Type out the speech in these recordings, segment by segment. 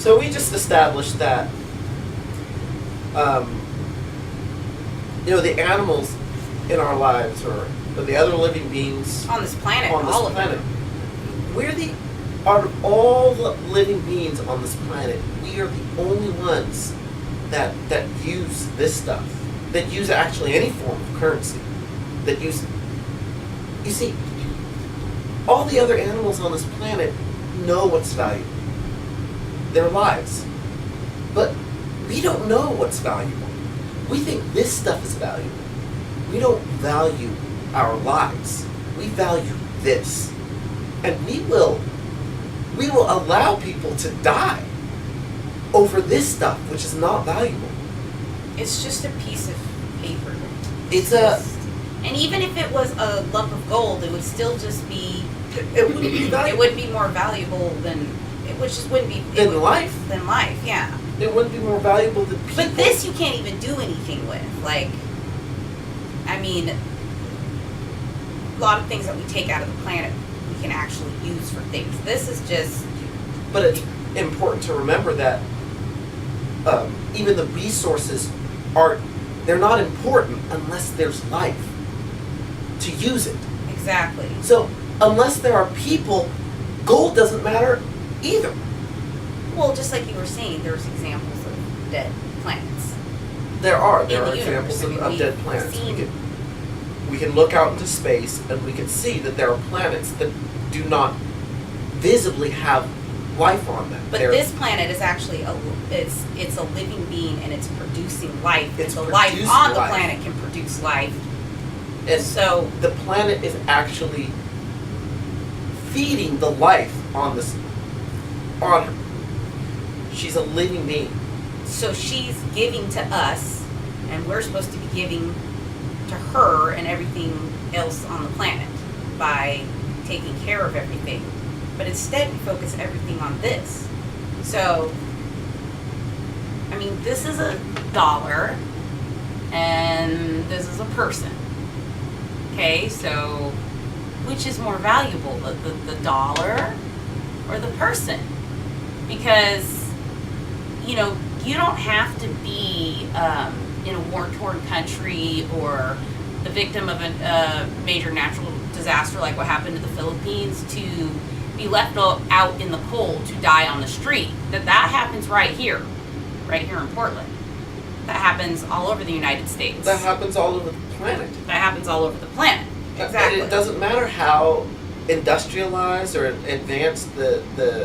So we just established that, the animals in our lives, or the other living beings On this planet, on this all planet, of them. out of all the living beings on this planet, we are the only ones that use this stuff, that use actually any form of currency, that use. You see, all the other animals on this planet know what's valuable, their lives, but we don't know what's valuable. We think this stuff is valuable. We don't value our lives. We value this, and we will allow people to die over this stuff, which is not valuable. It's just a piece of paper. And even if it was a lump of gold, it would still just be. It wouldn't be valuable. It wouldn't be more valuable than. It just wouldn't be. Than life. Than life, yeah. It wouldn't be more valuable than people. But this you can't even do anything with. Like, I mean, a lot of things that we take out of the planet we can actually use for things. This is just. But it's important to remember that even the resources they're not important unless there's life to use it. Exactly. So unless there are people, gold doesn't matter either. Well, just like you were saying, there's examples of dead planets. There are In the examples universe. I mean, of dead we've planets. seen- We can look out into space and we can see that there are planets that do not visibly have life on them. But this planet is actually it's a living being and it's producing life. It's and the life producing on the life. planet can produce life. And So the planet is actually feeding the life on her. She's a living being. so she's giving to us, and we're supposed to be giving to her and everything else on the planet by taking care of everything. But instead, we focus everything on this. So, I mean, this is a dollar, and this is a person. Okay, so which is more valuable, the dollar or the person? Because, you know, you don't have to be in a war-torn country or the victim of a major natural disaster like what happened to the Philippines to be left out in the cold to die on the street. That happens right here in Portland. That happens all over the United States. That happens all over the planet. That happens all over the planet. Exactly. And it doesn't matter how industrialized or advanced the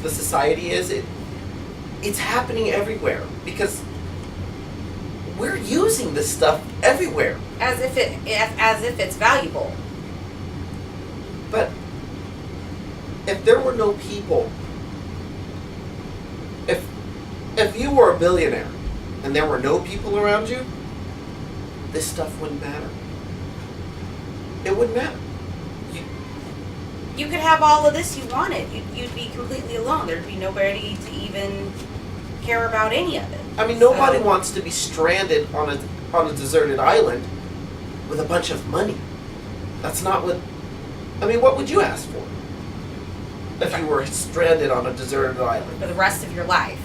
society is. It's happening everywhere because we're using this stuff everywhere. As if it's valuable. But if there were no people, if you were a billionaire and there were no people around you, this stuff wouldn't matter. It wouldn't matter. You could have all of this you wanted. You'd be completely alone. There'd be nobody to even care about any of it. I mean, nobody wants to be stranded on a deserted island with a bunch of money. That's not what. I mean, what would you ask for if you were stranded on a deserted island? For the rest of your life.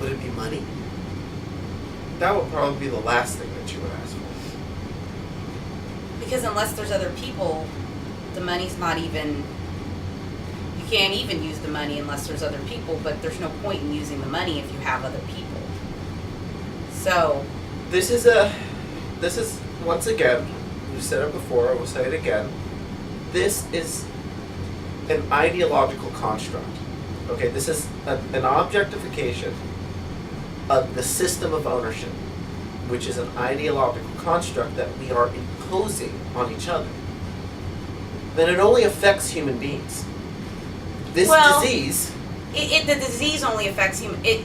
Would it be money? That would probably be the last thing that you would ask for. Because unless there's other people, the money's not even. You can't even use the money unless there's other people, but there's no point in using the money if you have other people. So. This is once again, we said it before, I will say it again. This is an ideological construct. Okay, this is an objectification of the system of ownership, which is an ideological construct that we are imposing on each other. Then it only affects human beings. This disease. The disease only affects human. It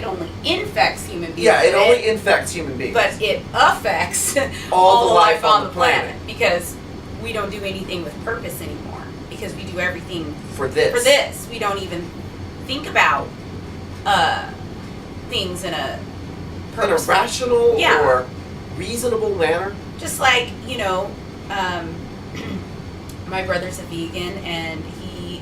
only infects human beings. Yeah, it only infects human beings. But it affects all the life on the planet because we don't do anything with purpose anymore. Because we do everything for this. We don't even think about things in a rational or reasonable manner. Just like, my brother's a vegan and he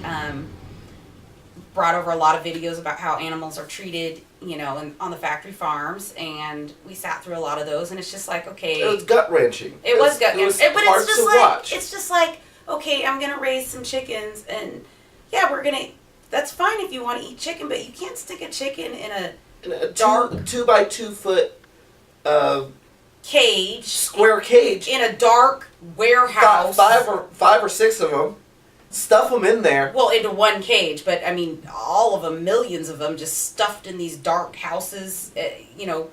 brought over a lot of videos about how animals are treated, you know, on the factory farms, and we sat through a lot of those, and it's just like, okay, It was gut wrenching. it was gut wrenching, but hard it's just to like watch. it's just like, okay, I'm gonna raise some chickens, and yeah, we're gonna. That's fine if you want to eat chicken, but you can't stick a chicken in a In a dark 2 by 2 foot cage, square cage. in a dark warehouse. Five or six of them. Stuff them in there. Well, into one cage, but I mean, all of them, millions of them, just stuffed in these dark houses, you know,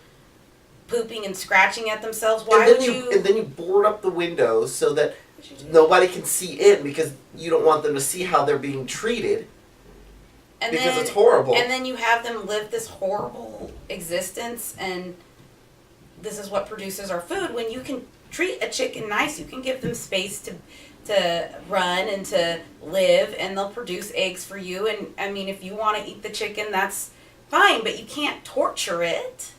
pooping and scratching at themselves. Why and then would you? And then you board up the windows so that What'd you do? nobody can see in, because you don't want them to see how they're being treated, And because then, it's horrible. And then you have them live this horrible existence, and this is what produces our food. When you can treat a chicken nice, you can give them space to run and to live, and they'll produce eggs for you. And I mean, if you want to eat the chicken, that's fine, but you can't torture it.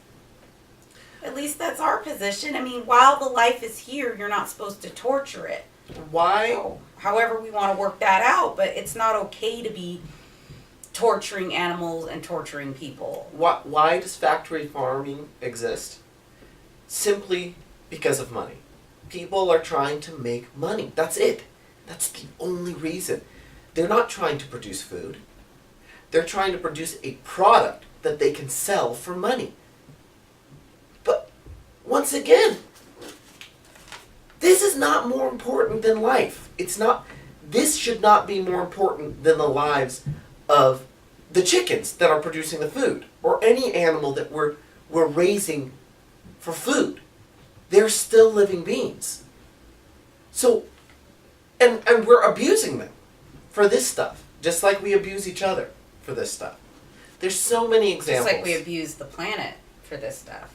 At least that's our position. I mean, while the life is here, you're not supposed to torture it. Why? So, however we want to work that out, but it's not okay to be torturing animals and torturing people. Why does factory farming exist? Simply because of money. People are trying to make money. That's it. That's the only reason. They're not trying to produce food. They're trying to produce a product that they can sell for money. But once again, this is not more important than life. It's not. This should not be more important than the lives of the chickens that are producing the food, or any animal that we're raising for food. They're still living beings. So, and we're abusing them for this stuff, just like we abuse each other for this stuff. There's so many examples. Just like we abuse the planet for this stuff.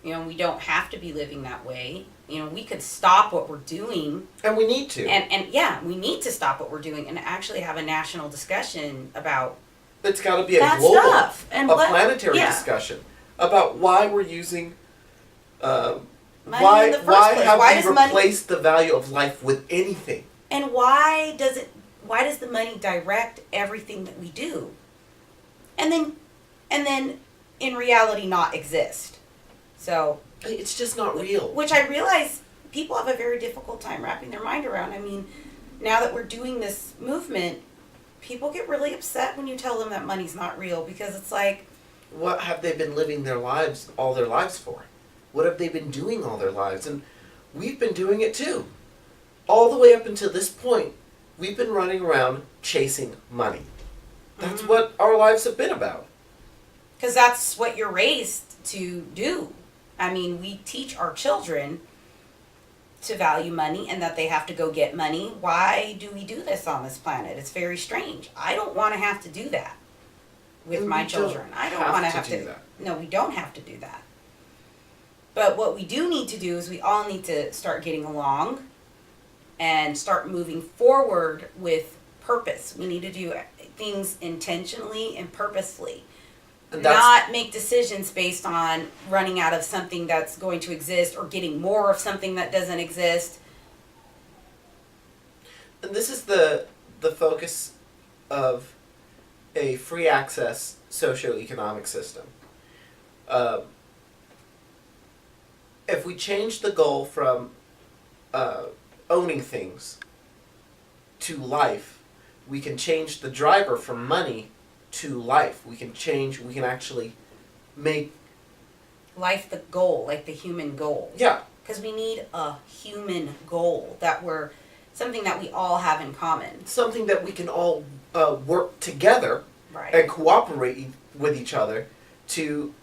You know, we don't have to be living that way. You know, we could stop what we're doing. And we need to. And yeah, we need to stop what we're doing and actually have a national discussion about It's got to be a that global, stuff. And planetary yeah. discussion about why we're using. Money Why in the first why place. have Why we does money- replaced the value of life with anything? And why does the money direct everything that we do? And then in reality not exist. So It's just not real. which I realize people have a very difficult time wrapping their mind around. I mean, now that we're doing this movement, people get really upset when you tell them that money's not real, because it's like, What have they been living all their lives for? What have they been doing all their lives? And we've been doing it too. All the way up until this point, we've been running around chasing money. That's what our lives have been about. because that's what you're raised to do. I mean, we teach our children to value money and that they have to go get money. Why do we do this on this planet? It's very strange. I don't want to have to do that with And my we children. don't I don't have want to to have do to. that. No, we don't have to do that. But what we do need to do is we all need to start getting along and start moving forward with purpose. We need to do things intentionally and purposefully. And that's Not make decisions based on running out of something that's going to exist or getting more of something that doesn't exist. And this is the focus of a free access socioeconomic system. If we change the goal from owning things to life, we can change the driver from money to life. We can actually make, Life the goal, like the human goal. yeah, Because we need a human goal something that we all have in common. something that we can all work together Right. and cooperate with each other to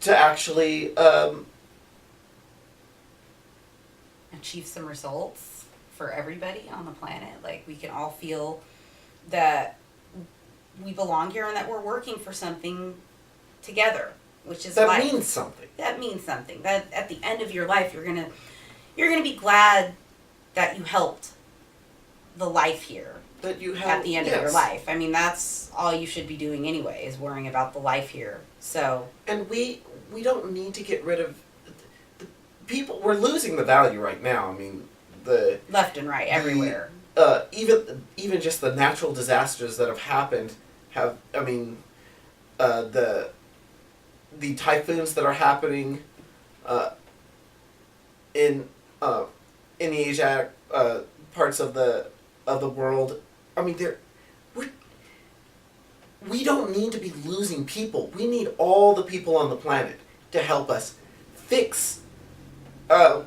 actually Achieve some results for everybody on the planet. Like, we can all feel that we belong here and that we're working for something together, which is that life. means something. That means something. That at the end of your life, you're gonna be glad that you helped the life here That you have at the end of your yes. life. I mean, that's all you should be doing anyway, is worrying about the life here. So And we don't need to get rid of the people. We're losing the value right now. I mean, left and right, everywhere. even just the natural disasters that have happened the typhoons that are happening in the Asiatic parts of the world. I mean, we don't need to be losing people. We need all the people on the planet to help us fix. The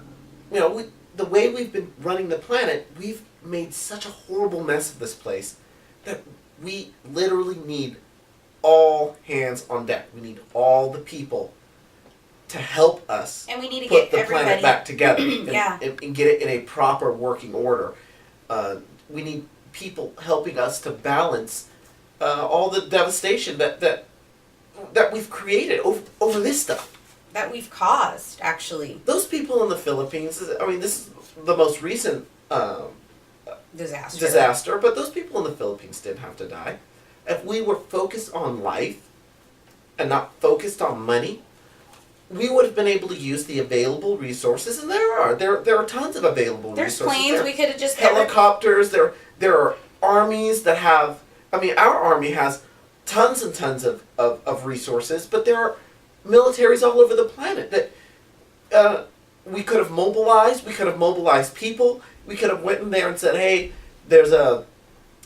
way we've been running the planet, we've made such a horrible mess of this place that we literally need all hands on deck. We need all the people to help us And we need to put get the everybody. planet back together and, Yeah. and get it in a proper working order. We need people helping us to balance all the devastation that we've created over this stuff. That we've caused, actually. Those people in the Philippines, I mean, this is the most recent disaster, but those people in the Philippines didn't have to die. If we were focused on life and not focused on money, we would have been able to use the available resources, and there are tons of available There's resources. planes we could have just Helicopters. There are armies that have. I mean, our army has tons and tons of resources, but there are militaries all over the planet that we could have mobilized. We could have mobilized people. We could have went in there and said, "Hey, there's a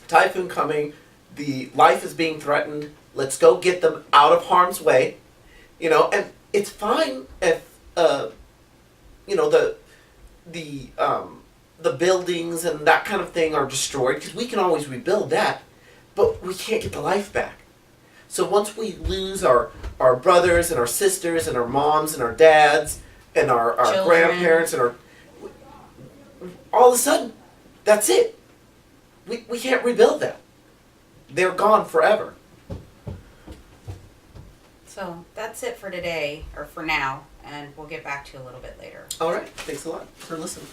typhoon coming. The life is being threatened. Let's go get them out of harm's way." And it's fine if the buildings and that kind of thing are destroyed, because we can always rebuild that, but we can't get the life back. So once we lose our brothers and our sisters and our moms and our dads and our Children. grandparents and all of a sudden, that's it. We can't rebuild that. They're gone forever. So that's it for today, or for now, and we'll get back to you a little bit later. All right. Thanks a lot for listening.